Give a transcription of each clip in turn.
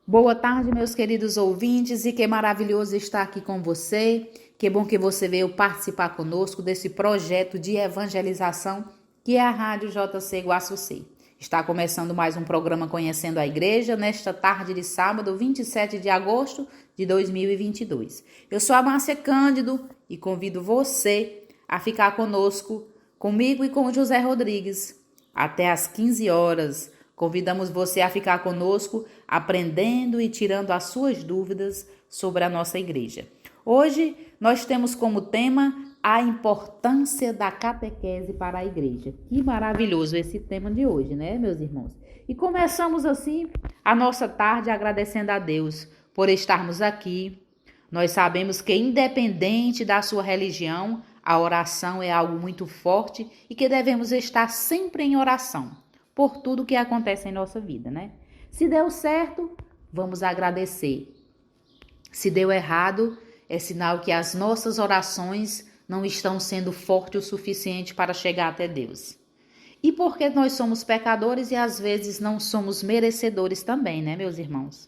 Boa tarde, meus queridos ouvintes, e que maravilhoso estar aqui com você. Que bom que você veio participar conosco desse projeto de evangelização que é a Rádio JC Guaçuci. Está começando mais um programa Conhecendo a Igreja, nesta tarde de sábado, 27 de agosto de 2022. Eu sou a Márcia Cândido e convido você a ficar conosco, comigo e com o José Rodrigues, até às 15 horas. Convidamos você a ficar conosco, aprendendo e tirando as suas dúvidas sobre a nossa igreja. Hoje nós temos como tema a importância da catequese para a igreja. Que maravilhoso esse tema de hoje, né, meus irmãos? E começamos assim a nossa tarde agradecendo a Deus por estarmos aqui. Nós sabemos que, independente da sua religião, a oração é algo muito forte e que devemos estar sempre em oração por tudo que acontece em nossa vida, né? Se deu certo, vamos agradecer. Se deu errado, é sinal que as nossas orações não estão sendo fortes o suficiente para chegar até Deus. E porque nós somos pecadores e às vezes não somos merecedores também, né, meus irmãos?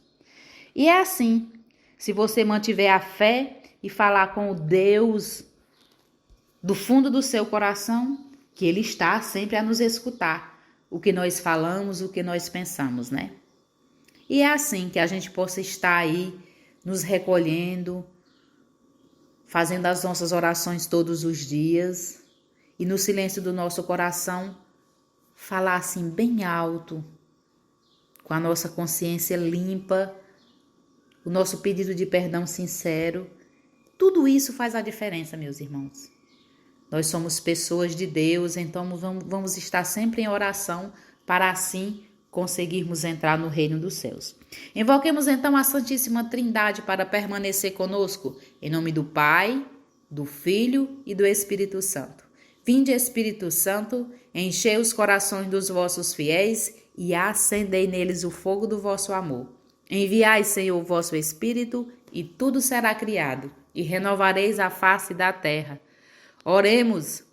E é assim, se você mantiver a fé e falar com o Deus do fundo do seu coração, que Ele está sempre a nos escutar, o que nós falamos, o que nós pensamos, né? E é assim que a gente possa estar aí, nos recolhendo, fazendo as nossas orações todos os dias e no silêncio do nosso coração, falar assim bem alto, com a nossa consciência limpa, o nosso pedido de perdão sincero. Tudo isso faz a diferença, meus irmãos. Nós somos pessoas de Deus, então vamos estar sempre em oração para assim conseguirmos entrar no reino dos céus. Invoquemos então a Santíssima Trindade para permanecer conosco, em nome do Pai, do Filho e do Espírito Santo. Vinde, Espírito Santo, enchei os corações dos vossos fiéis e acendei neles o fogo do vosso amor. Enviai, Senhor, o vosso Espírito, e tudo será criado, e renovareis a face da terra. Oremos.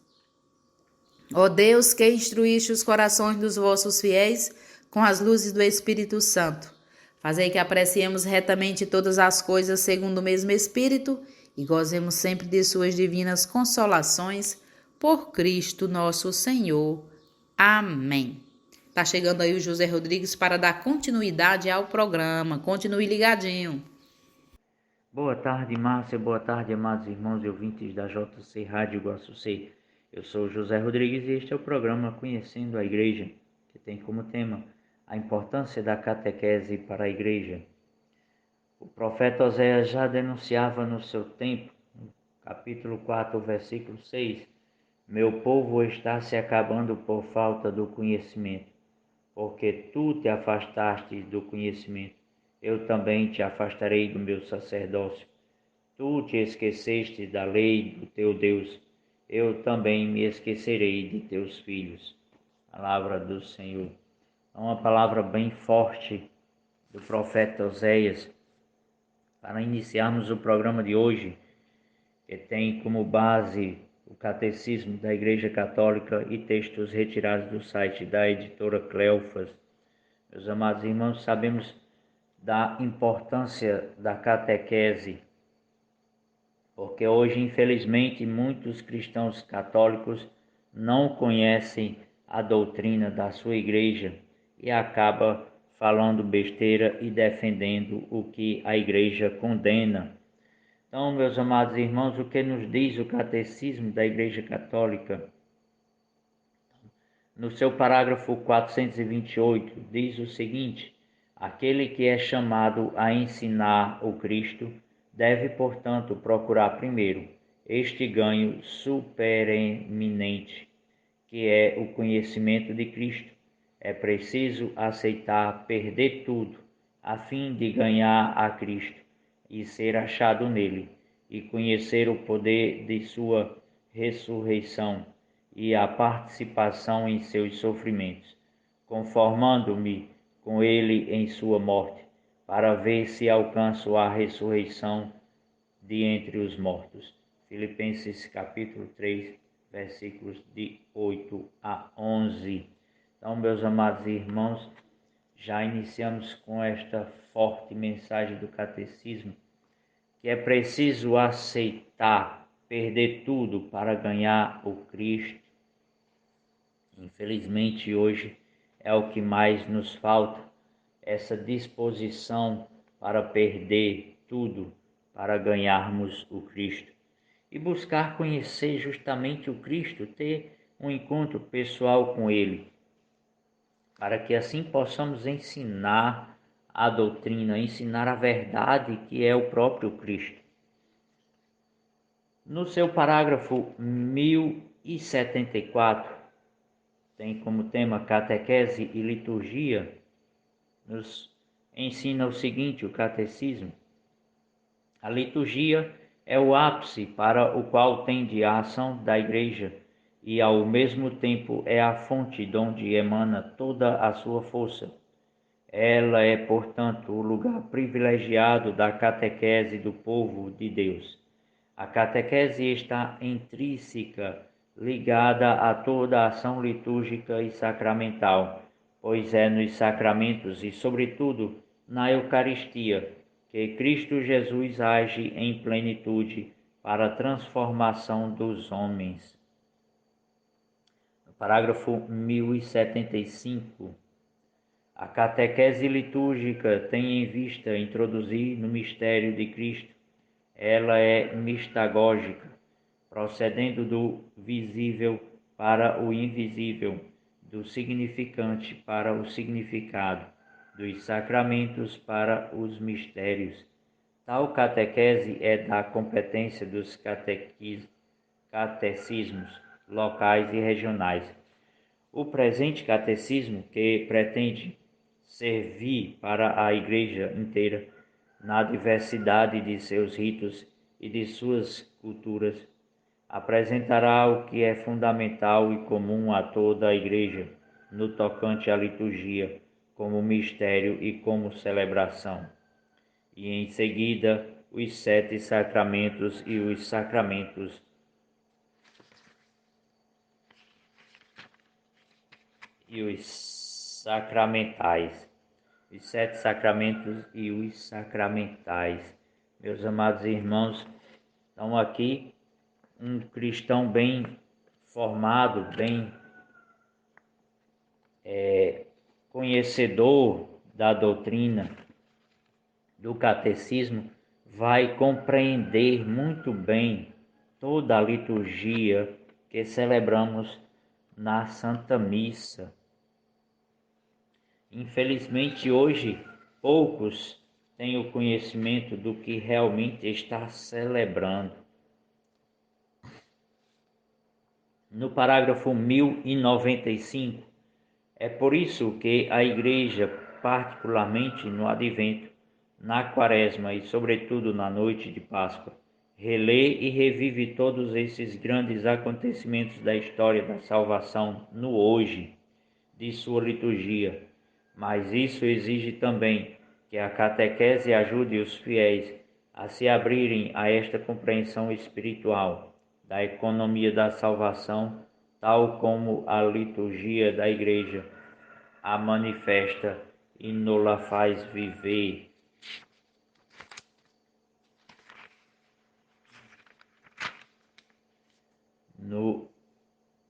Ó Deus, que instruíste os corações dos vossos fiéis com as luzes do Espírito Santo, fazei que apreciemos retamente todas as coisas segundo o mesmo Espírito e gozemos sempre de suas divinas consolações, por Cristo nosso Senhor. Amém. Tá chegando aí o José Rodrigues para dar continuidade ao programa. Continue ligadinho. Boa tarde, Márcia. Boa tarde, amados irmãos e ouvintes da JC Rádio Guaçuci. Eu sou José Rodrigues e este é o programa Conhecendo a Igreja, que tem como tema a importância da catequese para a Igreja. O profeta Oséias já denunciava no seu tempo, no capítulo 4, versículo 6, meu povo está se acabando por falta do conhecimento, porque tu te afastaste do conhecimento. Eu também te afastarei do meu sacerdócio. Tu te esqueceste da lei do teu Deus, eu também me esquecerei de teus filhos. Palavra do Senhor. É uma palavra bem forte do profeta Oséias para iniciarmos o programa de hoje, que tem como base o Catecismo da Igreja Católica e textos retirados do site da editora Cleofas. Meus amados irmãos, sabemos da importância da catequese, porque hoje, infelizmente, muitos cristãos católicos não conhecem a doutrina da sua igreja e acaba falando besteira e defendendo o que a igreja condena. Então, meus amados irmãos, o que nos diz o Catecismo da Igreja Católica? No seu parágrafo 428, diz o seguinte: aquele que é chamado a ensinar o Cristo deve, portanto, procurar primeiro este ganho supereminente, que é o conhecimento de Cristo. É preciso aceitar perder tudo, a fim de ganhar a Cristo e ser achado nele, e conhecer o poder de sua ressurreição e a participação em seus sofrimentos, conformando-me com ele em sua morte, para ver se alcanço a ressurreição de entre os mortos. Filipenses capítulo 3, versículos de 8 a 11. Então, meus amados irmãos, já iniciamos com esta forte mensagem do catecismo, que é preciso aceitar perder tudo para ganhar o Cristo. Infelizmente, hoje é o que mais nos falta, essa disposição para perder tudo para ganharmos o Cristo. E buscar conhecer justamente o Cristo, ter um encontro pessoal com Ele, para que assim possamos ensinar a doutrina, ensinar a verdade que é o próprio Cristo. No seu parágrafo 1074, tem como tema catequese e liturgia, nos ensina o seguinte, o catecismo: a liturgia é o ápice para o qual tende a ação da Igreja e ao mesmo tempo é a fonte de onde emana toda a sua força. Ela é, portanto, o lugar privilegiado da catequese do povo de Deus. A catequese está intrínseca, ligada a toda a ação litúrgica e sacramental, pois é nos sacramentos e, sobretudo, na Eucaristia, que Cristo Jesus age em plenitude para a transformação dos homens. No parágrafo 1075, a catequese litúrgica tem em vista introduzir no mistério de Cristo. Ela é mistagógica, procedendo do visível para o invisível, do significante para o significado, dos sacramentos para os mistérios. Tal catequese é da competência dos catecismos locais e regionais. O presente catecismo, que pretende servir para a Igreja inteira, na diversidade de seus ritos e de suas culturas, apresentará o que é fundamental e comum a toda a Igreja no tocante à liturgia, como mistério e como celebração. E em seguida, os 7 sacramentos e os sacramentos sacramentais. Os 7 sacramentos e os sacramentais. Meus amados irmãos, então aqui um cristão bem formado, bem conhecedor da doutrina do catecismo, vai compreender muito bem toda a liturgia que celebramos na Santa Missa. Infelizmente, hoje, poucos têm o conhecimento do que realmente está celebrando. No parágrafo 1095, é por isso que a Igreja, particularmente no Advento, na Quaresma e, sobretudo, na noite de Páscoa, relê e revive todos esses grandes acontecimentos da história da salvação no hoje de sua liturgia. Mas isso exige também que a catequese ajude os fiéis a se abrirem a esta compreensão espiritual da economia da salvação, tal como a liturgia da Igreja a manifesta e nos-la faz viver. No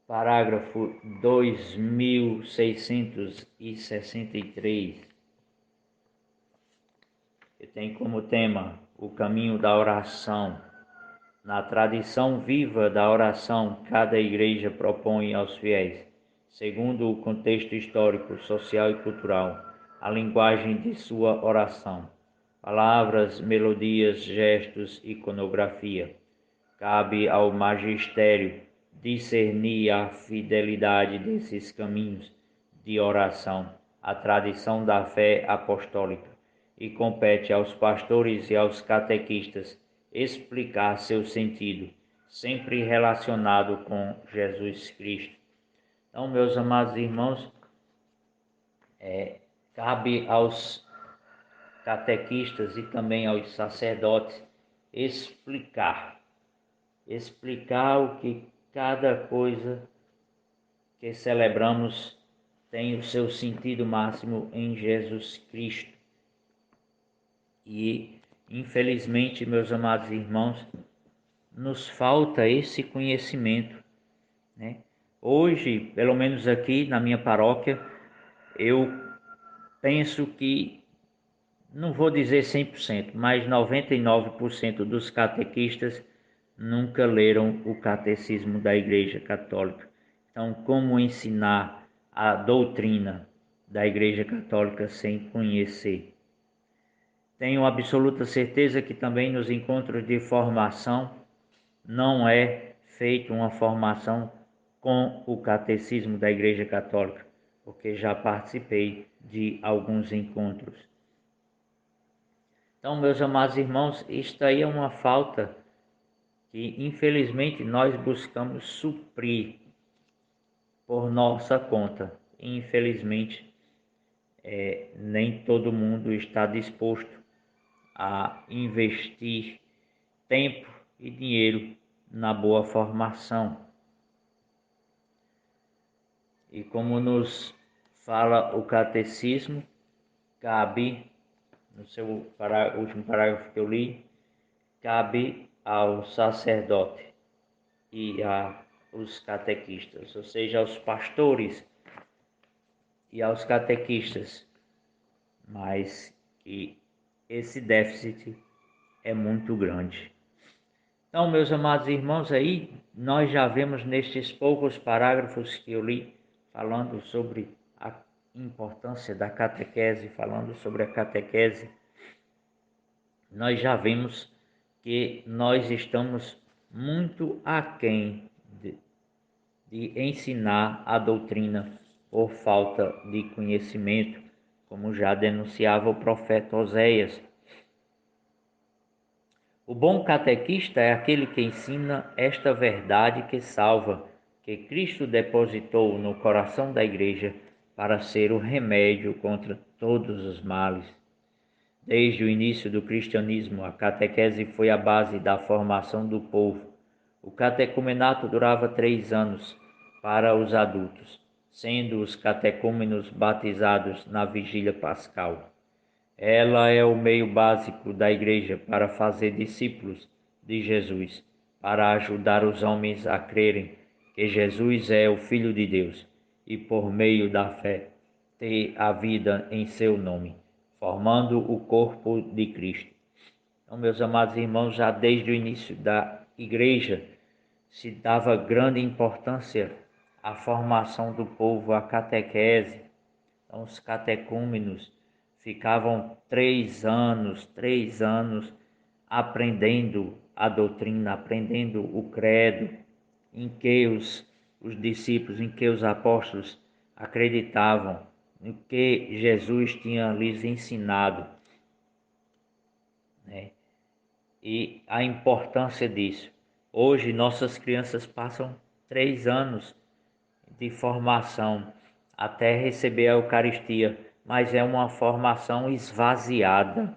parágrafo 2663, que tem como tema o caminho da oração. Na tradição viva da oração, cada igreja propõe aos fiéis, segundo o contexto histórico, social e cultural, a linguagem de sua oração, palavras, melodias, gestos, iconografia. Cabe ao magistério discernir a fidelidade desses caminhos de oração, a tradição da fé apostólica, e compete aos pastores e aos catequistas explicar seu sentido, sempre relacionado com Jesus Cristo. Então, meus amados irmãos, cabe aos catequistas e também aos sacerdotes explicar o que cada coisa que celebramos tem o seu sentido máximo em Jesus Cristo. E, infelizmente, meus amados irmãos, nos falta esse conhecimento, né? Hoje, pelo menos aqui na minha paróquia, eu penso que, não vou dizer 100%, mas 99% dos catequistas nunca leram o catecismo da Igreja Católica. Então, como ensinar a doutrina da Igreja Católica sem conhecer? Tenho absoluta certeza que também nos encontros de formação não é feita uma formação com o catecismo da Igreja Católica, porque já participei de alguns encontros. Então, meus amados irmãos, isto aí é uma falta que infelizmente nós buscamos suprir por nossa conta. Infelizmente, nem todo mundo está disposto a investir tempo e dinheiro na boa formação. E como nos fala o catecismo, cabe, no seu último parágrafo que eu li, cabe ao sacerdote e aos catequistas, ou seja, aos pastores e aos catequistas, mas que esse déficit é muito grande. Então, meus amados irmãos, aí nós já vemos nestes poucos parágrafos que eu li, falando sobre a importância da catequese, falando sobre a catequese, nós já vemos que nós estamos muito aquém de ensinar a doutrina por falta de conhecimento, como já denunciava o profeta Oséias. O bom catequista é aquele que ensina esta verdade que salva, que Cristo depositou no coração da Igreja para ser o remédio contra todos os males. Desde o início do cristianismo, a catequese foi a base da formação do povo. O catecumenato durava 3 anos para os adultos, sendo os catecúmenos batizados na vigília pascal. Ela é o meio básico da Igreja para fazer discípulos de Jesus, para ajudar os homens a crerem que Jesus é o Filho de Deus e, por meio da fé, ter a vida em seu nome, formando o corpo de Cristo. Então, meus amados irmãos, já desde o início da Igreja se dava grande importância à formação do povo, à catequese. Então, os catecúmenos ficavam 3 anos aprendendo a doutrina, aprendendo o credo, em que os discípulos, em que os apóstolos acreditavam, no que Jesus tinha lhes ensinado, né? E a importância disso. Hoje, nossas crianças passam 3 anos de formação até receber a Eucaristia, mas é uma formação esvaziada,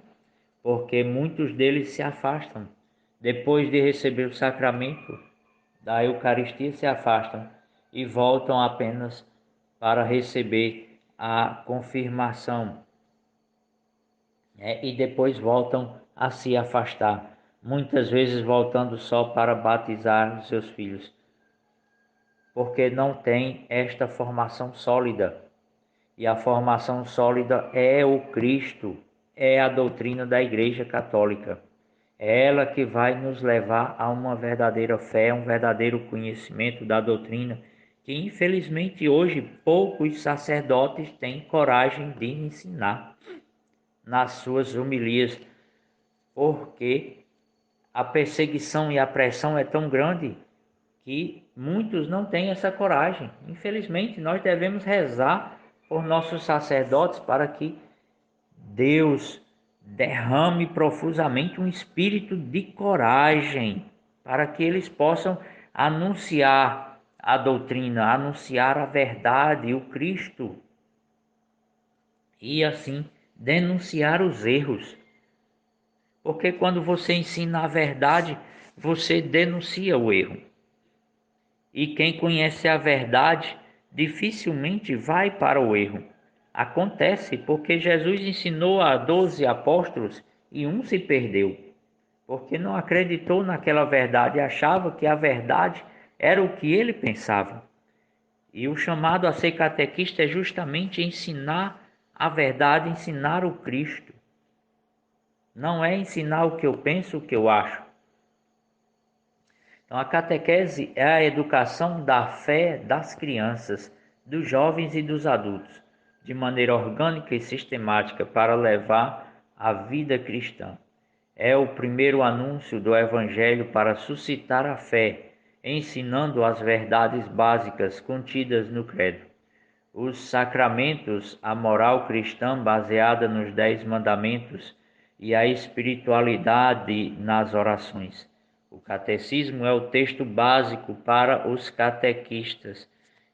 porque muitos deles se afastam. Depois de receber o sacramento da Eucaristia, se afastam e voltam apenas para receber a confirmação, e depois voltam a se afastar, muitas vezes voltando só para batizar os seus filhos, porque não tem esta formação sólida. E a formação sólida é o Cristo, é a doutrina da Igreja Católica. É ela que vai nos levar a uma verdadeira fé, um verdadeiro conhecimento da doutrina, que infelizmente hoje poucos sacerdotes têm coragem de ensinar nas suas homilias, porque a perseguição e a pressão é tão grande que muitos não têm essa coragem. Infelizmente, nós devemos rezar por nossos sacerdotes para que Deus derrame profusamente um espírito de coragem, para que eles possam anunciar a doutrina, anunciar a verdade, o Cristo, e assim denunciar os erros. Porque quando você ensina a verdade, você denuncia o erro. E quem conhece a verdade dificilmente vai para o erro. Acontece porque Jesus ensinou a 12 apóstolos e um se perdeu, porque não acreditou naquela verdade e achava que a verdade era o que ele pensava. E o chamado a ser catequista é justamente ensinar a verdade, ensinar o Cristo. Não é ensinar o que eu penso, o que eu acho. Então, a catequese é a educação da fé das crianças, dos jovens e dos adultos, de maneira orgânica e sistemática para levar a vida cristã. É o primeiro anúncio do Evangelho para suscitar a fé, ensinando as verdades básicas contidas no Credo. Os sacramentos, a moral cristã baseada nos 10 mandamentos e a espiritualidade nas orações. O catecismo é o texto básico para os catequistas.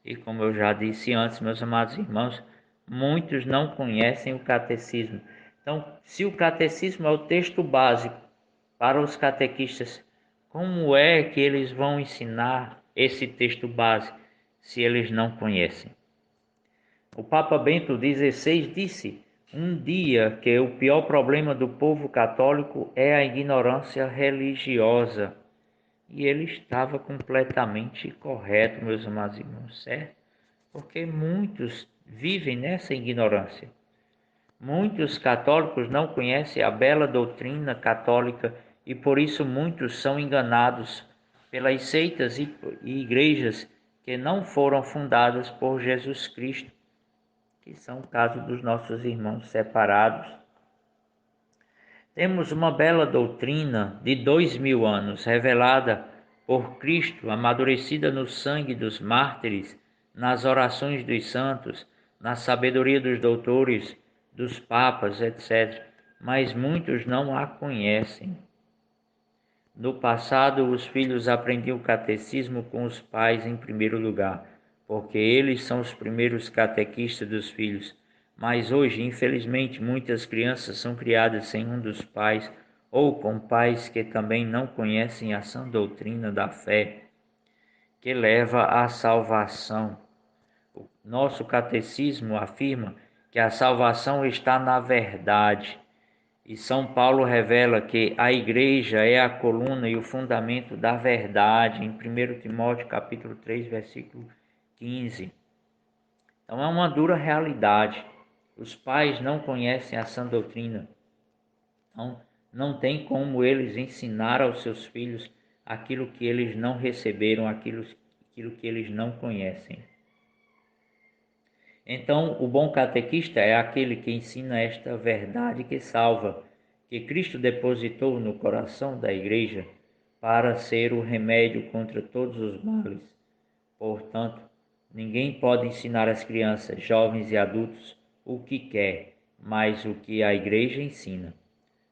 E como eu já disse antes, meus amados irmãos, muitos não conhecem o catecismo. Então, se o catecismo é o texto básico para os catequistas, como é que eles vão ensinar esse texto básico se eles não conhecem? O Papa Bento XVI disse um dia que o pior problema do povo católico é a ignorância religiosa. E ele estava completamente correto, meus amados irmãos, certo? Porque muitos vivem nessa ignorância. Muitos católicos não conhecem a bela doutrina católica e por isso muitos são enganados pelas seitas e igrejas que não foram fundadas por Jesus Cristo, que são o caso dos nossos irmãos separados. Temos uma bela doutrina de 2000 anos, revelada por Cristo, amadurecida no sangue dos mártires, nas orações dos santos, na sabedoria dos doutores, dos papas, etc. Mas muitos não a conhecem. No passado, os filhos aprendiam o catecismo com os pais em primeiro lugar, porque eles são os primeiros catequistas dos filhos. Mas hoje, infelizmente, muitas crianças são criadas sem um dos pais ou com pais que também não conhecem a sã doutrina da fé, que leva à salvação. O nosso catecismo afirma que a salvação está na verdade. E São Paulo revela que a igreja é a coluna e o fundamento da verdade, em 1 Timóteo capítulo 3, versículo 15. Então é uma dura realidade. Os pais não conhecem a sã doutrina. Então não tem como eles ensinar aos seus filhos aquilo que eles não receberam, aquilo que eles não conhecem. Então, o bom catequista é aquele que ensina esta verdade que salva, que Cristo depositou no coração da igreja para ser o remédio contra todos os males. Portanto, ninguém pode ensinar às crianças, jovens e adultos o que quer, mas o que a igreja ensina.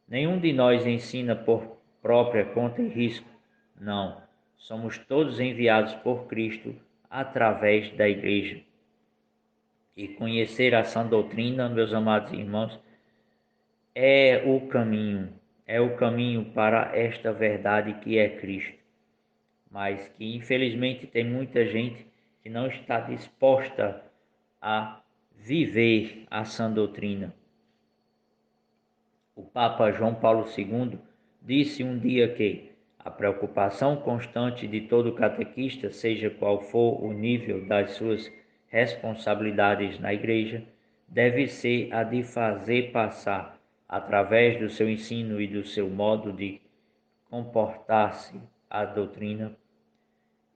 Nenhum de nós ensina por própria conta e risco. Não, somos todos enviados por Cristo através da igreja. E conhecer a sã doutrina, meus amados irmãos, é o caminho para esta verdade que é Cristo. Mas que infelizmente tem muita gente que não está disposta a viver a sã doutrina. O Papa João Paulo II disse um dia que a preocupação constante de todo catequista, seja qual for o nível das suas responsabilidades na igreja, deve ser a de fazer passar, através do seu ensino e do seu modo de comportar-se, a doutrina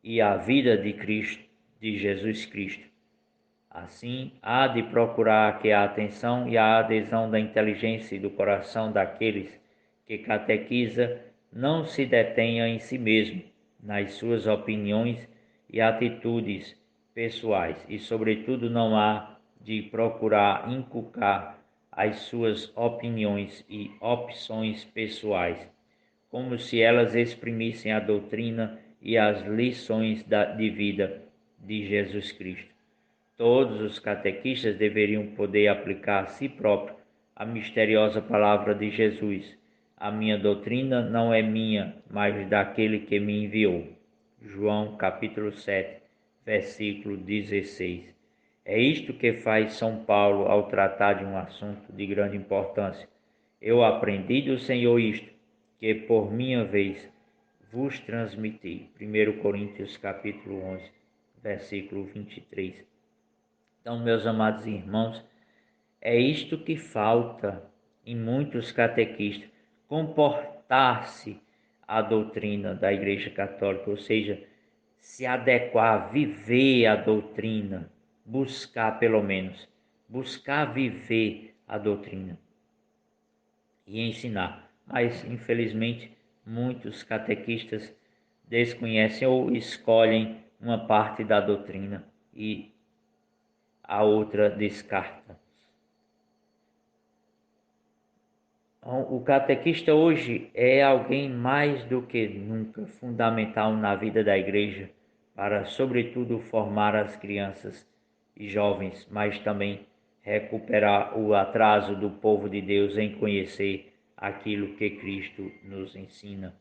e a vida de Cristo, de Jesus Cristo. Assim, há de procurar que a atenção e a adesão da inteligência e do coração daqueles que catequiza não se detenha em si mesmo, nas suas opiniões e atitudes pessoais, e, sobretudo, não há de procurar inculcar as suas opiniões e opções pessoais, como se elas exprimissem a doutrina e as lições de vida de Jesus Cristo. Todos os catequistas deveriam poder aplicar a si próprio a misteriosa palavra de Jesus: a minha doutrina não é minha, mas daquele que me enviou. João capítulo 7, versículo 16. É isto que faz São Paulo ao tratar de um assunto de grande importância. Eu aprendi do Senhor isto, que por minha vez vos transmiti. 1 Coríntios capítulo 11, versículo 23. Então, meus amados irmãos, é isto que falta em muitos catequistas, comportar-se à doutrina da Igreja Católica, ou seja, se adequar, viver a doutrina, buscar pelo menos, buscar viver a doutrina e ensinar. Mas, infelizmente, muitos catequistas desconhecem ou escolhem uma parte da doutrina e a outra descarta. O catequista hoje é alguém mais do que nunca fundamental na vida da igreja para, sobretudo, formar as crianças e jovens, mas também recuperar o atraso do povo de Deus em conhecer aquilo que Cristo nos ensina.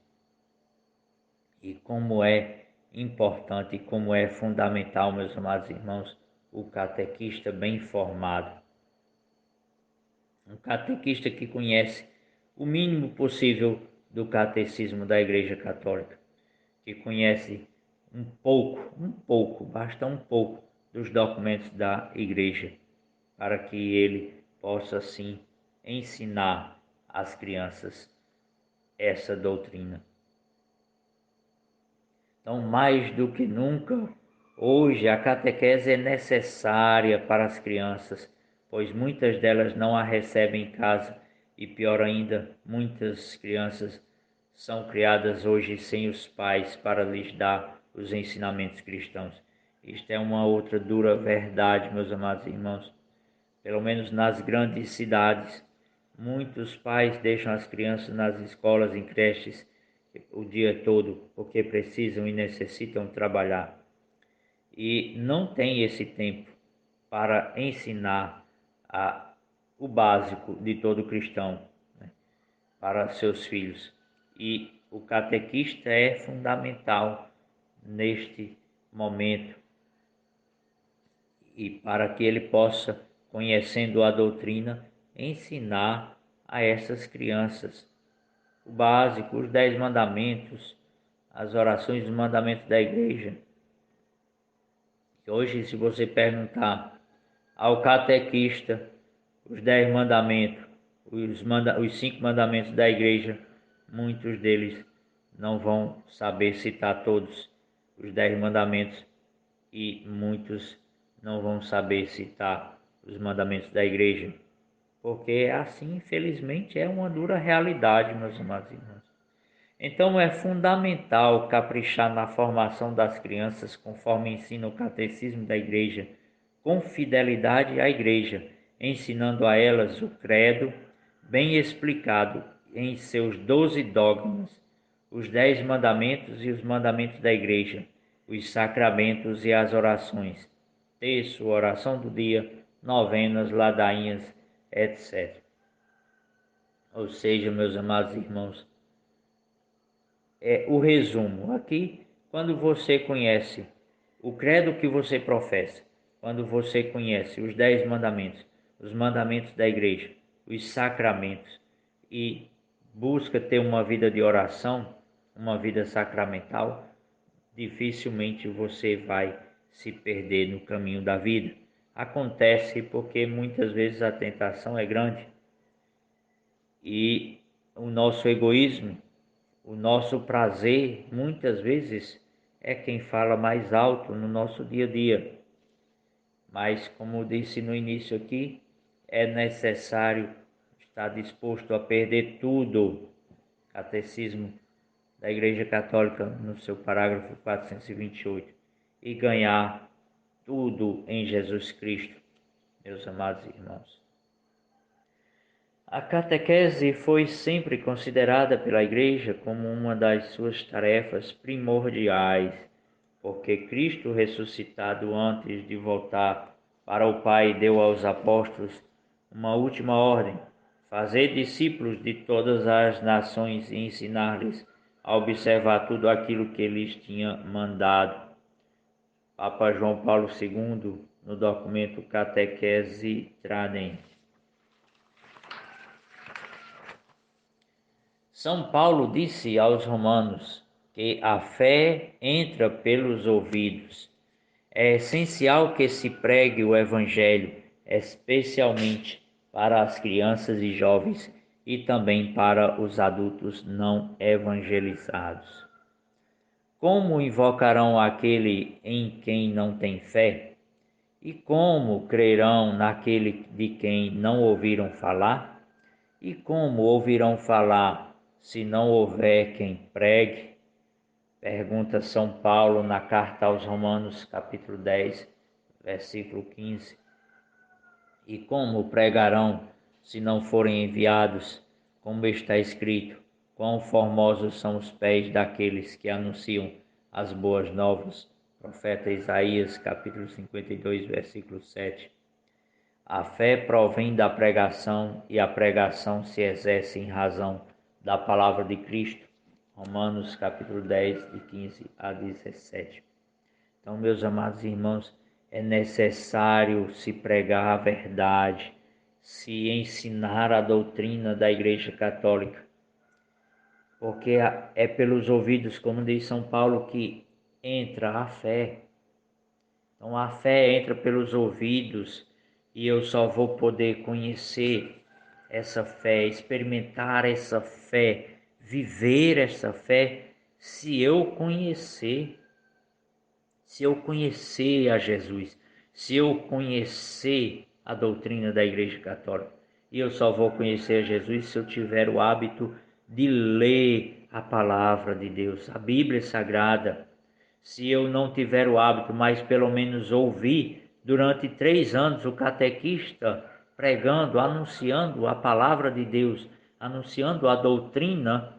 E como é importante, como é fundamental, meus amados irmãos, o catequista bem formado. Um catequista que conhece o mínimo possível do catecismo da Igreja Católica, que conhece basta um pouco dos documentos da Igreja, para que ele possa, sim, ensinar às crianças essa doutrina. Então, mais do que nunca, hoje a catequese é necessária para as crianças, pois muitas delas não a recebem em casa e, pior ainda, muitas crianças são criadas hoje sem os pais para lhes dar os ensinamentos cristãos. Isto é uma outra dura verdade, meus amados irmãos. Pelo menos nas grandes cidades, muitos pais deixam as crianças nas escolas, em creches, o dia todo, porque precisam e necessitam trabalhar. E não tem esse tempo para ensinar o básico de todo cristão, né, para seus filhos. E o catequista é fundamental neste momento, e para que ele possa, conhecendo a doutrina, ensinar a essas crianças o básico, os 10 mandamentos, as orações dos mandamentos da igreja. Hoje, se você perguntar ao catequista os 10 mandamentos, os 5 mandamentos da igreja, muitos deles não vão saber citar todos os 10 mandamentos e muitos não vão saber citar os mandamentos da igreja, porque assim, infelizmente, é uma dura realidade, meus amados irmãos. Então é fundamental caprichar na formação das crianças conforme ensina o catecismo da igreja, com fidelidade à igreja, ensinando a elas o credo bem explicado em seus 12 dogmas, os 10 mandamentos e os mandamentos da igreja, os sacramentos e as orações, terço, oração do dia, novenas, ladainhas, etc. Ou seja, meus amados irmãos, o resumo aqui, quando você conhece o credo que você professa, quando você conhece os 10 mandamentos, os mandamentos da igreja, os sacramentos e busca ter uma vida de oração, uma vida sacramental, dificilmente você vai se perder no caminho da vida. Acontece porque muitas vezes a tentação é grande e o nosso egoísmo, o nosso prazer, muitas vezes, é quem fala mais alto no nosso dia a dia. Mas, como disse no início aqui, é necessário estar disposto a perder tudo. Catecismo da Igreja Católica, no seu parágrafo 428, e ganhar tudo em Jesus Cristo, meus amados irmãos. A catequese foi sempre considerada pela Igreja como uma das suas tarefas primordiais, porque Cristo ressuscitado antes de voltar para o Pai deu aos apóstolos uma última ordem: fazer discípulos de todas as nações e ensinar-lhes a observar tudo aquilo que lhes tinha mandado. Papa João Paulo II, no documento Catequese Tradent. São Paulo disse aos romanos que a fé entra pelos ouvidos. É essencial que se pregue o Evangelho, especialmente para as crianças e jovens e também para os adultos não evangelizados. Como invocarão aquele em quem não tem fé? E como crerão naquele de quem não ouviram falar? E como ouvirão falar se não houver quem pregue? Pergunta São Paulo na carta aos Romanos, capítulo 10, versículo 15. E como pregarão se não forem enviados? Como está escrito: quão formosos são os pés daqueles que anunciam as boas novas. Profeta Isaías, capítulo 52, versículo 7. A fé provém da pregação e a pregação se exerce em razão da palavra de Cristo. Romanos capítulo 10, de 15 a 17. Então, meus amados irmãos, é necessário se pregar a verdade, se ensinar a doutrina da Igreja Católica, porque é pelos ouvidos, como diz São Paulo, que entra a fé. Então, a fé entra pelos ouvidos e eu só vou poder conhecer essa fé, experimentar essa fé, viver essa fé, se eu conhecer a Jesus, se eu conhecer a doutrina da Igreja Católica. E eu só vou conhecer a Jesus se eu tiver o hábito de ler a palavra de Deus, a Bíblia Sagrada. Se eu não tiver o hábito, mas pelo menos ouvir durante 3 anos o catequista pregando, anunciando a palavra de Deus, anunciando a doutrina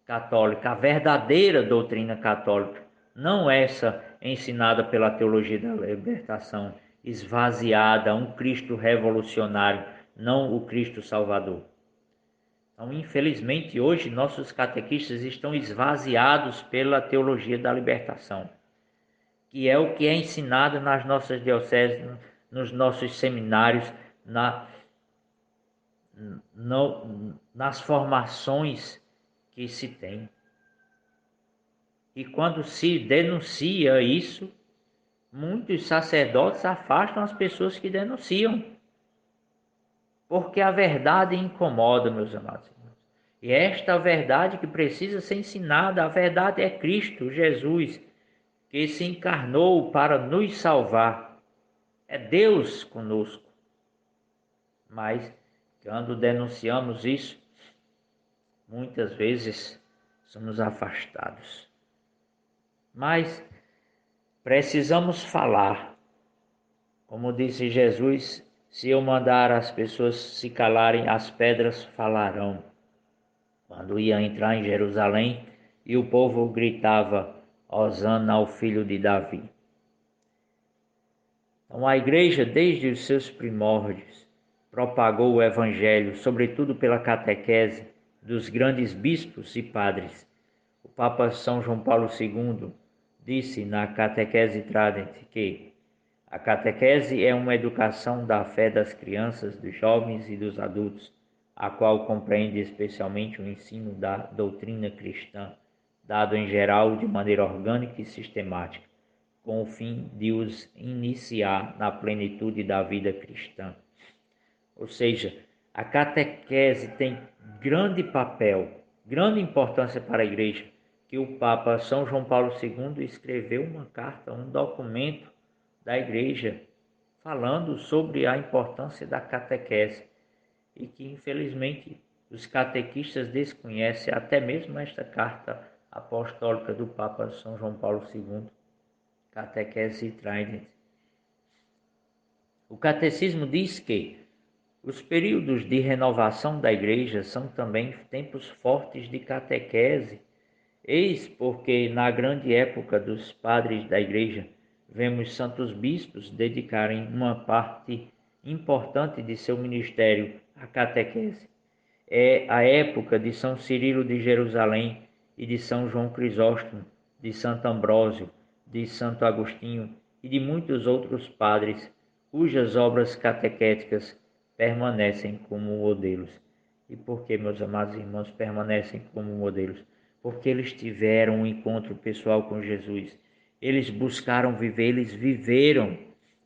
católica, a verdadeira doutrina católica, não essa ensinada pela teologia da libertação, esvaziada, um Cristo revolucionário, não o Cristo Salvador. Então, infelizmente, hoje nossos catequistas estão esvaziados pela teologia da libertação, que é o que é ensinado nas nossas dioceses, nos nossos seminários, nas formações que se tem. E quando se denuncia isso, muitos sacerdotes afastam as pessoas que denunciam, porque a verdade incomoda, meus amados irmãos. E é esta verdade que precisa ser ensinada. A verdade é Cristo Jesus, que se encarnou para nos salvar. É Deus conosco. Mas quando denunciamos isso, muitas vezes somos afastados. Mas precisamos falar. Como disse Jesus, se eu mandar as pessoas se calarem, as pedras falarão. Quando ia entrar em Jerusalém e o povo gritava: Hosana ao filho de Davi. Então a igreja, desde os seus primórdios, propagou o evangelho, sobretudo pela catequese dos grandes bispos e padres. O Papa São João Paulo II disse na Catequese Tradent que a catequese é uma educação da fé das crianças, dos jovens e dos adultos, a qual compreende especialmente o ensino da doutrina cristã, dado em geral de maneira orgânica e sistemática, com o fim de os iniciar na plenitude da vida cristã. Ou seja, a catequese tem grande papel, grande importância para a Igreja, que o Papa São João Paulo II escreveu uma carta, um documento da Igreja, falando sobre a importância da catequese e que, infelizmente, os catequistas desconhecem até mesmo esta carta apostólica do Papa São João Paulo II, Catequese Trident. O Catecismo diz que os períodos de renovação da Igreja são também tempos fortes de catequese. Eis porque, na grande época dos padres da Igreja, vemos santos bispos dedicarem uma parte importante de seu ministério à catequese. É a época de São Cirilo de Jerusalém e de São João Crisóstomo, de Santo Ambrósio, de Santo Agostinho e de muitos outros padres cujas obras catequéticas permanecem como modelos. E por que, meus amados irmãos, permanecem como modelos? Porque eles tiveram um encontro pessoal com Jesus. Eles buscaram viver, eles viveram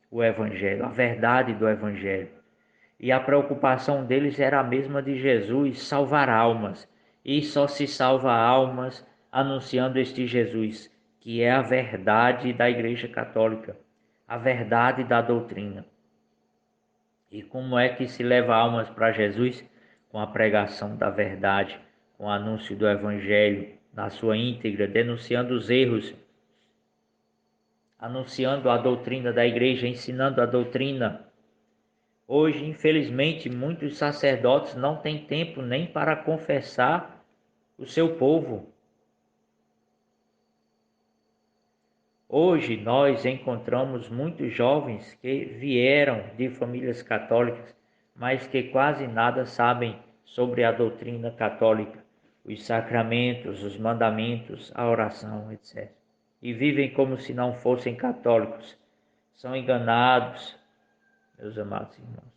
o Evangelho, a verdade do Evangelho. E a preocupação deles era a mesma de Jesus, salvar almas. E só se salva almas anunciando este Jesus, que é a verdade da Igreja Católica, a verdade da doutrina. E como é que se leva almas para Jesus? Com a pregação da verdade, com o anúncio do Evangelho na sua íntegra, denunciando os erros, anunciando a doutrina da Igreja, ensinando a doutrina. Hoje, infelizmente, muitos sacerdotes não têm tempo nem para confessar o seu povo. Hoje nós encontramos muitos jovens que vieram de famílias católicas, mas que quase nada sabem sobre a doutrina católica, os sacramentos, os mandamentos, a oração, etc. E vivem como se não fossem católicos. São enganados, meus amados irmãos,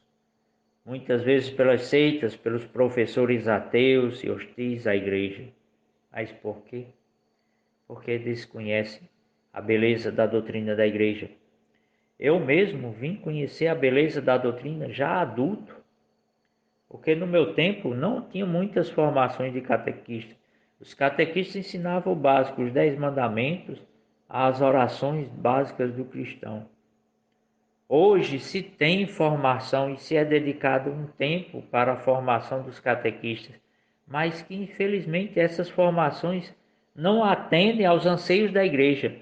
muitas vezes pelas seitas, pelos professores ateus e hostis à igreja. Mas por quê? Porque desconhecem a beleza da doutrina da igreja. Eu mesmo vim conhecer a beleza da doutrina já adulto, porque no meu tempo não tinha muitas formações de catequista. Os catequistas ensinavam o básico, os 10 mandamentos, as orações básicas do cristão. Hoje se tem formação e se é dedicado um tempo para a formação dos catequistas, mas que infelizmente essas formações não atendem aos anseios da igreja,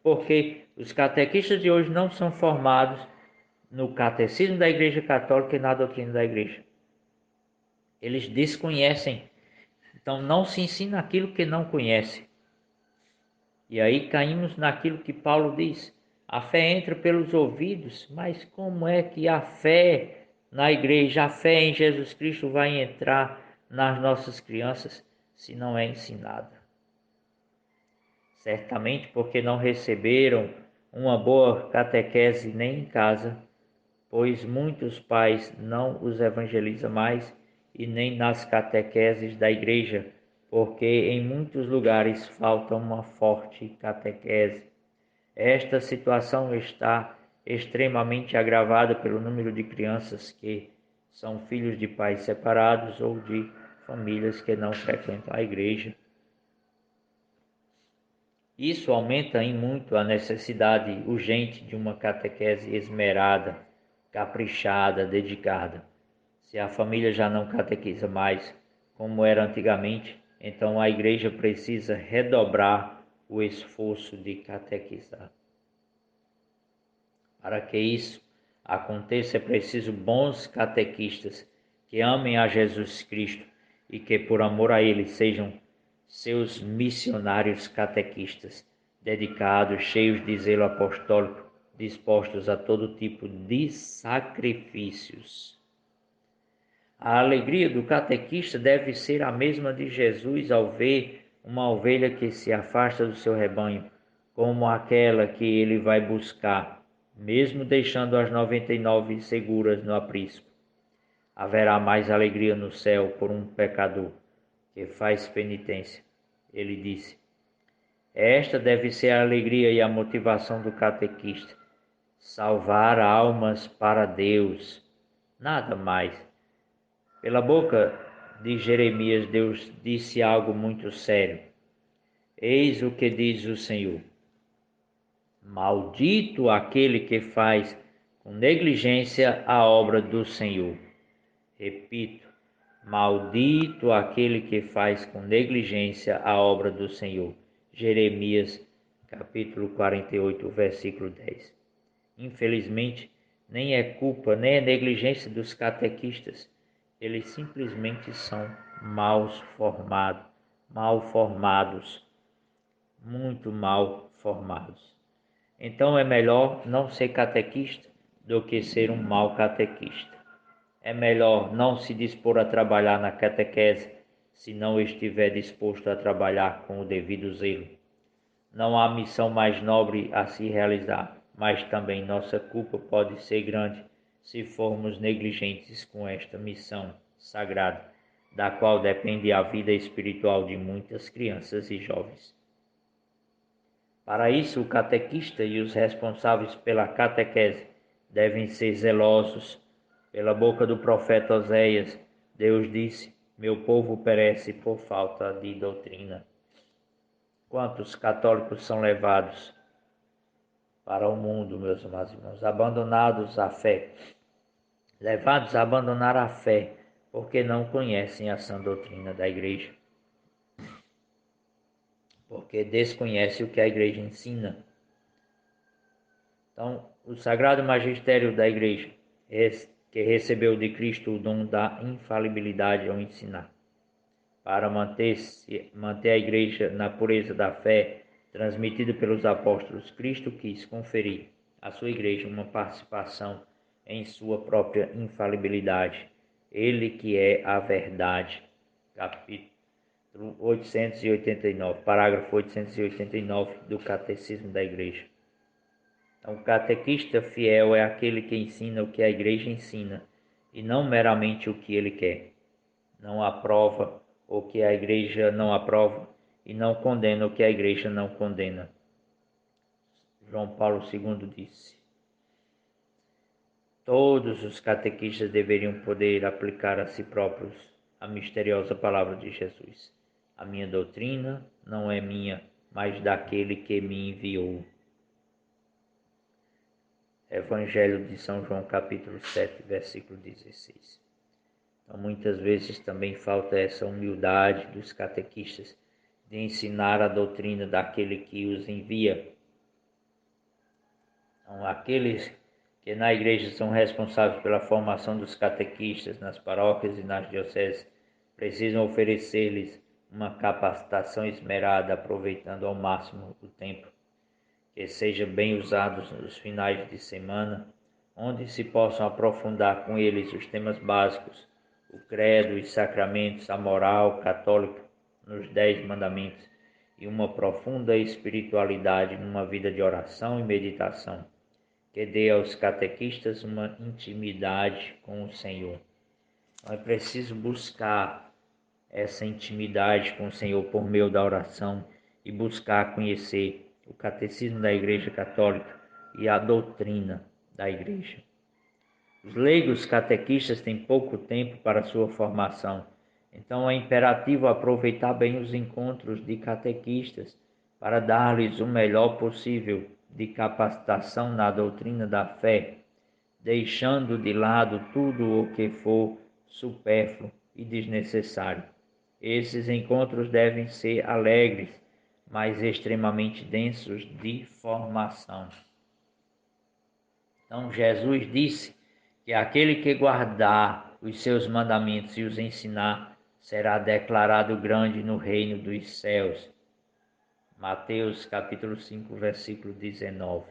porque os catequistas de hoje não são formados no catecismo da Igreja Católica e na doutrina da igreja. Eles desconhecem, então não se ensina aquilo que não conhece. E aí caímos naquilo que Paulo diz: a fé entra pelos ouvidos, mas como é que a fé na igreja, a fé em Jesus Cristo vai entrar nas nossas crianças se não é ensinada? Certamente porque não receberam uma boa catequese nem em casa, pois muitos pais não os evangelizam mais e nem nas catequeses da igreja, porque em muitos lugares falta uma forte catequese. Esta situação está extremamente agravada pelo número de crianças que são filhos de pais separados ou de famílias que não frequentam a igreja. Isso aumenta em muito a necessidade urgente de uma catequese esmerada, caprichada, dedicada. Se a família já não catequiza mais, como era antigamente, então a igreja precisa redobrar o esforço de catequizar. Para que isso aconteça, é preciso bons catequistas que amem a Jesus Cristo e que, por amor a Ele, sejam seus missionários catequistas, dedicados, cheios de zelo apostólico, dispostos a todo tipo de sacrifícios. A alegria do catequista deve ser a mesma de Jesus ao ver uma ovelha que se afasta do seu rebanho, como aquela que ele vai buscar, mesmo deixando as 99 seguras no aprisco. Haverá mais alegria no céu por um pecador que faz penitência. Ele disse: esta deve ser a alegria e a motivação do catequista, salvar almas para Deus, nada mais. Pela boca de Jeremias, Deus disse algo muito sério: eis o que diz o Senhor: maldito aquele que faz com negligência a obra do Senhor. Repito, maldito aquele que faz com negligência a obra do Senhor. Jeremias, capítulo 48, versículo 10. Infelizmente, nem é culpa, nem é negligência dos catequistas. Eles simplesmente são mal formados, muito mal formados. Então é melhor não ser catequista do que ser um mau catequista. É melhor não se dispor a trabalhar na catequese se não estiver disposto a trabalhar com o devido zelo. Não há missão mais nobre a se realizar mas também nossa culpa pode ser grande se formos negligentes com esta missão sagrada, da qual depende a vida espiritual de muitas crianças e jovens. Para isso, o catequista e os responsáveis pela catequese devem ser zelosos. Pela boca do profeta Oséias, Deus disse: meu povo perece por falta de doutrina. Quantos católicos são levados para o mundo, meus amados irmãos, abandonados à fé, levados a abandonar a fé, porque não conhecem a sã doutrina da Igreja, porque desconhecem o que a Igreja ensina. Então, o Sagrado Magistério da Igreja, que recebeu de Cristo o dom da infalibilidade ao ensinar, para manter a Igreja na pureza da fé, transmitida pelos apóstolos, Cristo quis conferir à sua Igreja uma participação em sua própria infalibilidade. Ele que é a verdade. Capítulo 889, parágrafo 889 do Catecismo da Igreja. Então, o catequista fiel é aquele que ensina o que a Igreja ensina e não meramente o que ele quer. Não aprova o que a Igreja não aprova e não condena o que a Igreja não condena. João Paulo II disse: todos os catequistas deveriam poder aplicar a si próprios a misteriosa palavra de Jesus. A minha doutrina não é minha, mas daquele que me enviou. Evangelho de São João, capítulo 7, versículo 16. Então, muitas vezes também falta essa humildade dos catequistas de ensinar a doutrina daquele que os envia. Então, aqueles que na igreja são responsáveis pela formação dos catequistas nas paróquias e nas dioceses precisam oferecer-lhes uma capacitação esmerada, aproveitando ao máximo o tempo, que seja bem usados nos finais de semana, onde se possam aprofundar com eles os temas básicos, o credo, os sacramentos, a moral católica nos 10 mandamentos e uma profunda espiritualidade numa vida de oração e meditação, que dê aos catequistas uma intimidade com o Senhor. Então, é preciso buscar essa intimidade com o Senhor por meio da oração e buscar conhecer o catecismo da Igreja Católica e a doutrina da Igreja. Os leigos catequistas têm pouco tempo para sua formação, então é imperativo aproveitar bem os encontros de catequistas para dar-lhes o melhor possível de capacitação na doutrina da fé, deixando de lado tudo o que for supérfluo e desnecessário. Esses encontros devem ser alegres, mas extremamente densos de formação. Então, Jesus disse que aquele que guardar os seus mandamentos e os ensinar será declarado grande no reino dos céus. Mateus capítulo 5, versículo 19.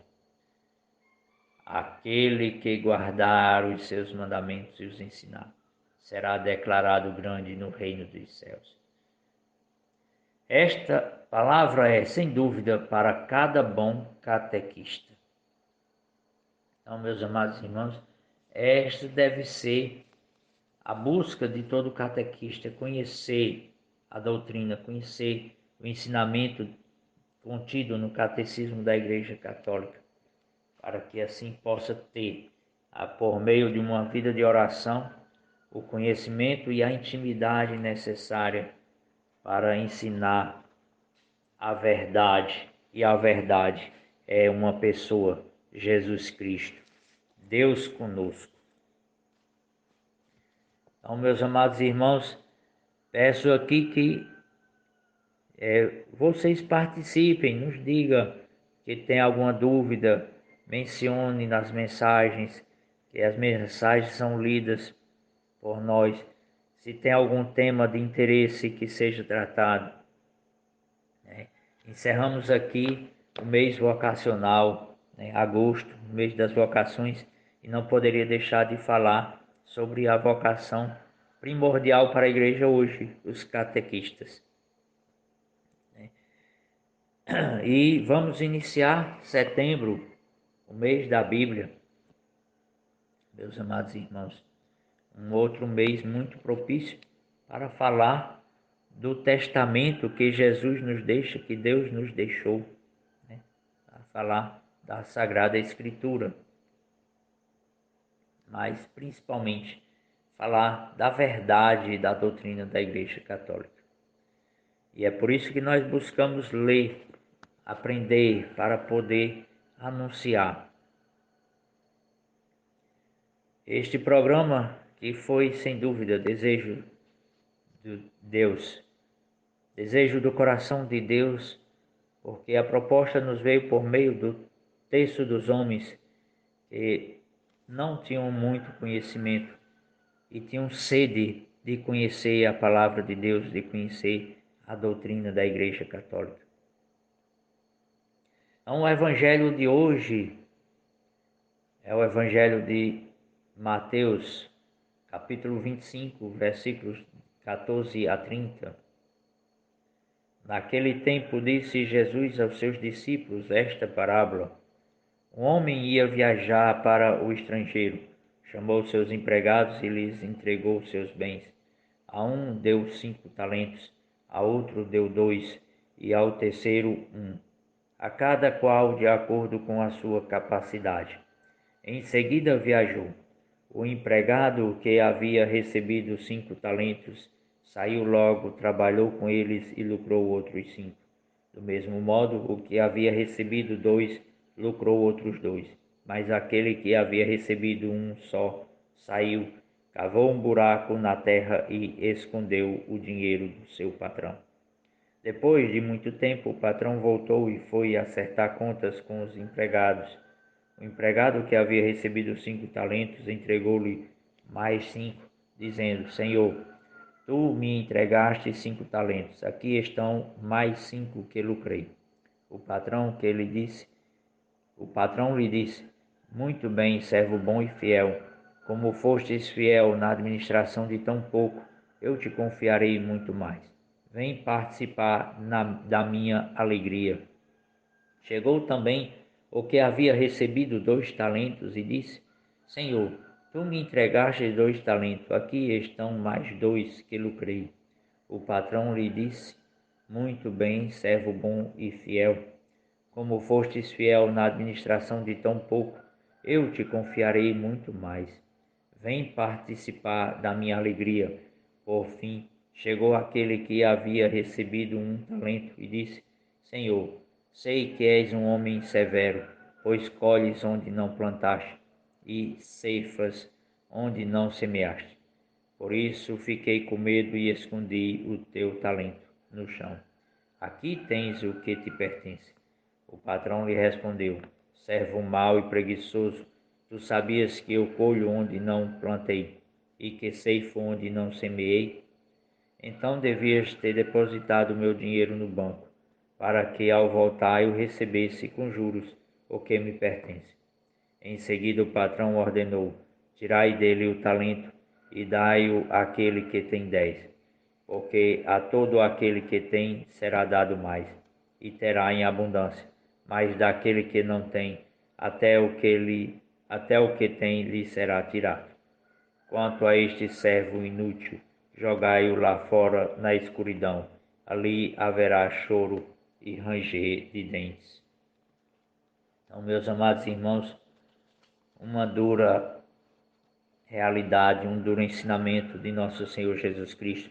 Aquele que guardar os seus mandamentos e os ensinar será declarado grande no reino dos céus. Esta palavra é, sem dúvida, para cada bom catequista. Então, meus amados irmãos, esta deve ser a busca de todo catequista, conhecer a doutrina, conhecer o ensinamento contido no Catecismo da Igreja Católica, para que assim possa ter, por meio de uma vida de oração, o conhecimento e a intimidade necessária para ensinar a verdade, e a verdade é uma pessoa, Jesus Cristo, Deus conosco. Então, meus amados irmãos, peço aqui que vocês participem, nos digam que tem alguma dúvida, mencione nas mensagens, que as mensagens são lidas por nós. Se tem algum tema de interesse que seja tratado. Encerramos aqui o mês vocacional, agosto, o mês das vocações, e não poderia deixar de falar sobre a vocação primordial para a igreja hoje, os catequistas. E vamos iniciar setembro o mês da Bíblia, meus amados irmãos, um outro mês muito propício para falar do testamento que Jesus nos deixa, que Deus nos deixou, né? Para falar da Sagrada Escritura, mas principalmente falar da verdade e da doutrina da Igreja Católica. E é por isso que nós buscamos ler, aprender, para poder anunciar. Este programa que foi, sem dúvida, desejo de Deus, desejo do coração de Deus, porque a proposta nos veio por meio do texto dos homens que não tinham muito conhecimento e tinham sede de conhecer a palavra de Deus, de conhecer a doutrina da Igreja Católica. Então, o evangelho de hoje é o evangelho de Mateus, capítulo 25, versículos 14 a 30. Naquele tempo disse Jesus aos seus discípulos esta parábola. Um homem ia viajar para o estrangeiro, chamou seus empregados e lhes entregou seus bens. A um deu 5 talentos, a outro deu 2 e ao terceiro 1, a cada qual de acordo com a sua capacidade. Em seguida viajou. O empregado que havia recebido 5 talentos saiu logo, trabalhou com eles e lucrou outros 5. Do mesmo modo, o que havia recebido 2 lucrou outros 2. Mas aquele que havia recebido 1 só saiu, cavou um buraco na terra e escondeu o dinheiro do seu patrão. Depois de muito tempo, o patrão voltou e foi acertar contas com os empregados. O empregado que havia recebido 5 talentos entregou-lhe mais 5, dizendo: Senhor, tu me entregaste 5 talentos, aqui estão mais 5 que lucrei. O patrão lhe disse: Muito bem, servo bom e fiel. Como fostes fiel na administração de tão pouco, eu te confiarei muito mais. Vem participar da minha alegria. Chegou também o que havia recebido 2 talentos e disse: Senhor, tu me entregaste 2 talentos, aqui estão mais 2 que lucrei. O patrão lhe disse: Muito bem, servo bom e fiel. Como fostes fiel na administração de tão pouco, eu te confiarei muito mais. Vem participar da minha alegria. Por fim, chegou aquele que havia recebido 1 talento e disse: Senhor, sei que és um homem severo, pois colhes onde não plantaste e ceifas onde não semeaste. Por isso fiquei com medo e escondi o teu talento no chão. Aqui tens o que te pertence. O patrão lhe respondeu: Servo mau e preguiçoso, tu sabias que eu colho onde não plantei e que ceifo onde não semeei? Então devias ter depositado o meu dinheiro no banco, para que ao voltar eu recebesse com juros o que me pertence. Em seguida o patrão ordenou: Tirai dele o talento e dai-o àquele que tem 10, porque a todo aquele que tem será dado mais, e terá em abundância, mas daquele que não tem, até o que tem lhe será tirado. Quanto a este servo inútil, jogai-o lá fora na escuridão, ali haverá choro e ranger de dentes. Então, meus amados irmãos, uma dura realidade, um duro ensinamento de nosso Senhor Jesus Cristo.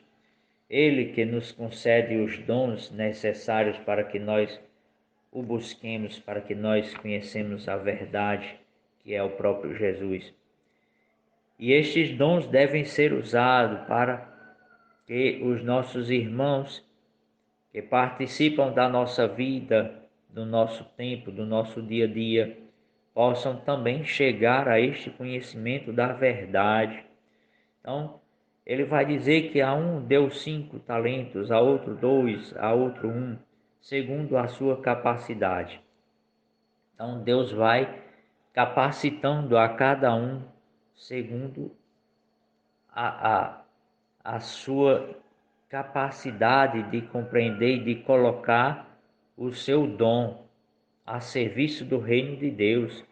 Ele que nos concede os dons necessários para que nós o busquemos, para que nós conhecemos a verdade, que é o próprio Jesus. E estes dons devem ser usados para que os nossos irmãos que participam da nossa vida, do nosso tempo, do nosso dia a dia, possam também chegar a este conhecimento da verdade. Então, ele vai dizer que a um deu 5 talentos, a outro 2, a outro 1, segundo a sua capacidade. Então, Deus vai capacitando a cada um segundo a sua capacidade de compreender e de colocar o seu dom a serviço do reino de Deus.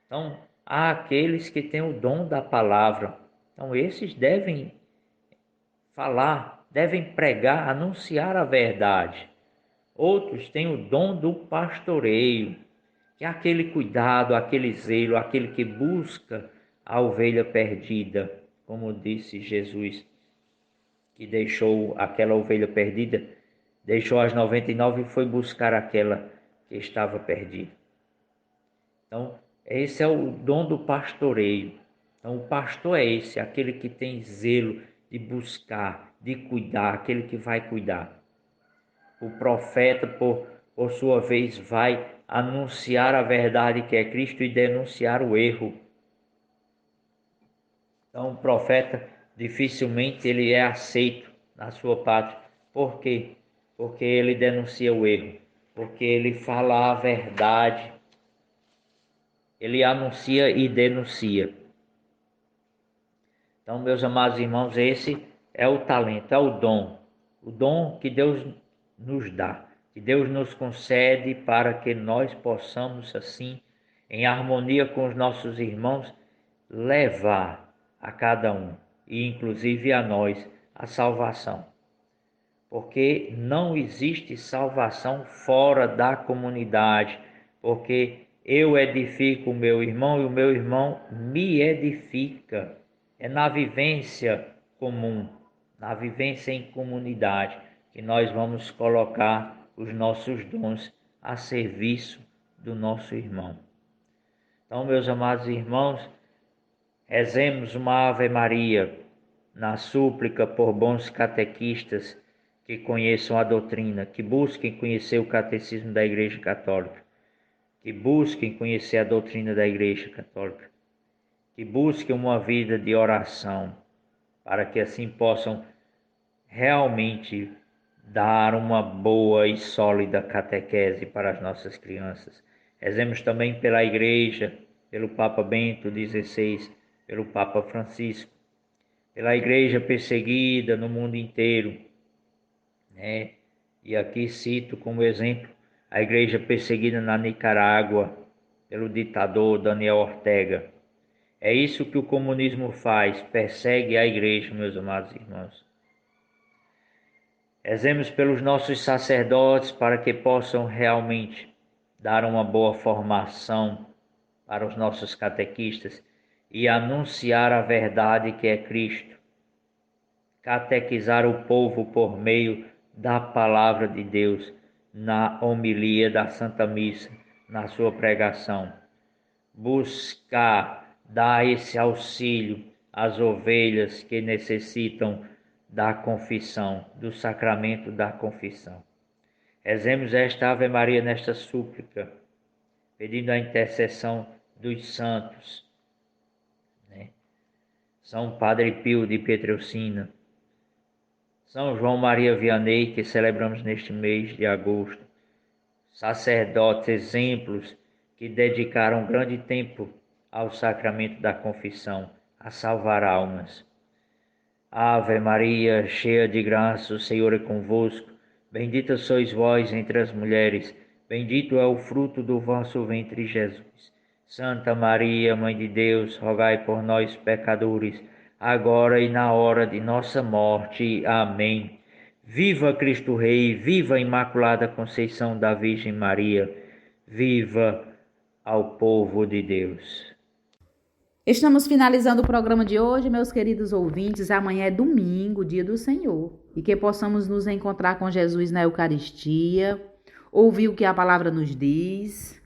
Então, há aqueles que têm o dom da palavra. Então, esses devem falar, devem pregar, anunciar a verdade. Outros têm o dom do pastoreio, que é aquele cuidado, aquele zelo, aquele que busca a ovelha perdida, como disse Jesus, que deixou aquela ovelha perdida, deixou as 99 e foi buscar aquela que estava perdida. Então, esse é o dom do pastoreio. Então, o pastor é esse, aquele que tem zelo de buscar, de cuidar, aquele que vai cuidar. O profeta, por sua vez, vai anunciar a verdade que é Cristo e denunciar o erro. Então, o profeta dificilmente ele é aceito na sua pátria. Por quê? Porque ele denuncia o erro, porque ele fala a verdade, ele anuncia e denuncia. Então, meus amados irmãos, esse é o talento, é o dom que Deus nos dá, que Deus nos concede para que nós possamos, assim, em harmonia com os nossos irmãos, levar a cada um, e inclusive a nós, a salvação. Porque não existe salvação fora da comunidade, porque eu edifico o meu irmão e o meu irmão me edifica. É na vivência comum, na vivência em comunidade, que nós vamos colocar os nossos dons a serviço do nosso irmão. Então, meus amados irmãos, rezemos uma Ave Maria na súplica por bons catequistas que conheçam a doutrina, que busquem conhecer o catecismo da Igreja Católica, que busquem conhecer a doutrina da Igreja Católica, que busquem uma vida de oração, para que assim possam realmente dar uma boa e sólida catequese para as nossas crianças. Rezemos também pela Igreja, pelo Papa Bento XVI, pelo Papa Francisco, pela Igreja perseguida no mundo inteiro, né? E aqui cito como exemplo a Igreja perseguida na Nicarágua pelo ditador Daniel Ortega. É isso que o comunismo faz, persegue a Igreja, meus amados irmãos. Rezemos pelos nossos sacerdotes para que possam realmente dar uma boa formação para os nossos catequistas e anunciar a verdade que é Cristo. Catequizar o povo por meio da palavra de Deus, na homilia da Santa Missa, na sua pregação. Buscar dar esse auxílio às ovelhas que necessitam da confissão, do sacramento da confissão. Rezemos esta Ave Maria nesta súplica, pedindo a intercessão dos santos, né? São Padre Pio de Pietrelcina, São João Maria Vianney, que celebramos neste mês de agosto, sacerdotes, exemplos que dedicaram grande tempo ao sacramento da confissão, a salvar almas. Ave Maria, cheia de graça, o Senhor é convosco. Bendita sois vós entre as mulheres, bendito é o fruto do vosso ventre, Jesus. Santa Maria, Mãe de Deus, rogai por nós, pecadores, agora e na hora de nossa morte. Amém. Viva Cristo Rei, viva a Imaculada Conceição da Virgem Maria, viva ao povo de Deus. Estamos finalizando o programa de hoje, meus queridos ouvintes. Amanhã é domingo, dia do Senhor, e que possamos nos encontrar com Jesus na Eucaristia, ouvir o que a palavra nos diz.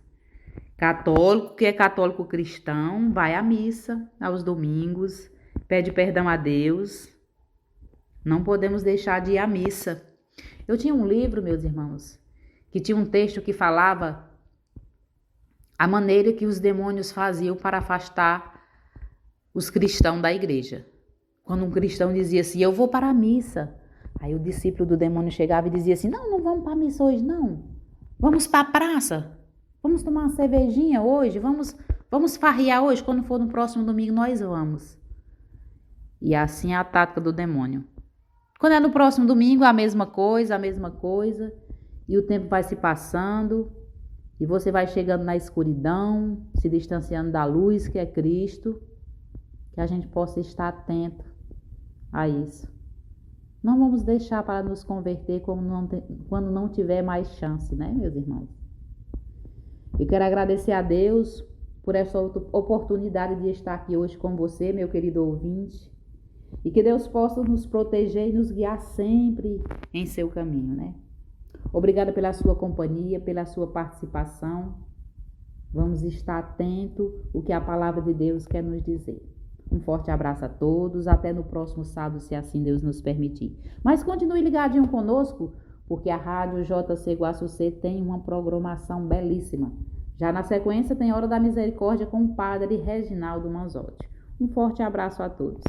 Católico, que é católico cristão, vai à missa aos domingos, pede perdão a Deus. Não podemos deixar de ir à missa. Eu tinha um livro, meus irmãos, que tinha um texto que falava a maneira que os demônios faziam para afastar os cristãos da igreja. Quando um cristão dizia assim, eu vou para a missa, aí o discípulo do demônio chegava e dizia assim, não vamos para a missa hoje não, vamos para a praça, vamos tomar uma cervejinha hoje, vamos farrear hoje, quando for no próximo domingo nós vamos. E assim é a tática do demônio. Quando é no próximo domingo, a mesma coisa, e o tempo vai se passando, E você vai chegando na escuridão, se distanciando da luz que é Cristo, que a gente possa estar atento a isso. Não vamos deixar para nos converter quando não tiver mais chance, né, meus irmãos? Eu quero agradecer a Deus por essa oportunidade de estar aqui hoje com você, meu querido ouvinte. E que Deus possa nos proteger e nos guiar sempre em seu caminho, né? Obrigada pela sua companhia, pela sua participação. Vamos estar atentos ao que a palavra de Deus quer nos dizer. Um forte abraço a todos, até no próximo sábado, se assim Deus nos permitir. Mas continue ligadinho conosco, porque a Rádio JC Guaçu C tem uma programação belíssima. Já na sequência tem Hora da Misericórdia com o Padre Reginaldo Manzotti. Um forte abraço a todos.